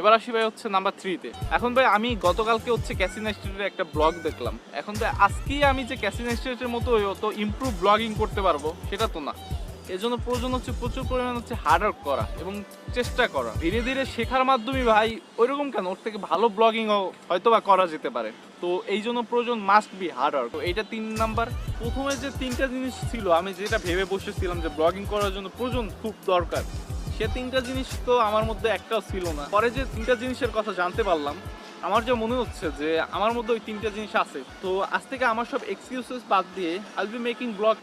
এবার আসি ভাই হচ্ছে নাম্বার 3-তে। এখন ভাই আমি গতকালকে হচ্ছে ক্যাসিনো স্ট্রিটের একটা ব্লগ দেখলাম। এখন ভাই আজকেই আমি যে ক্যাসিনো স্ট্রিটের মতো অত ইমপ্রুভ ব্লগিং করতে পারবো সেটা তো না। এজন্য প্রয়োজন হচ্ছে প্রচুর পরিমাণ হচ্ছে হার্ড ওয়ার্ক করা এবং চেষ্টা করা। ধীরে ধীরে শেখার মাধ্যমে ভাই ওইরকম কেন, ওর থেকে ভালো ব্লগিংও হয়তো বা করা যেতে পারে। তো এই জন্য প্রয়োজন মাস্ট বি হার্ড ওয়ার্ক। তো এইটা 3 নাম্বার। প্রথমে যে 3টা জিনিস ছিল আমি যেটা ভেবে বসেছিলাম যে ব্লগিং করার জন্য প্রয়োজন খুব দরকার, সে 3টা জিনিস তো আমার মধ্যে একটাও ছিল না। পরে যে 3টা জিনিসের কথা জানতে পারলাম, আমার যা মনে হচ্ছে যে আমার মধ্যে ওই 3টা জিনিস আছে। তো আজ থেকে আমার সব এক্সকিউজেস বাদ দিয়ে I will be making blog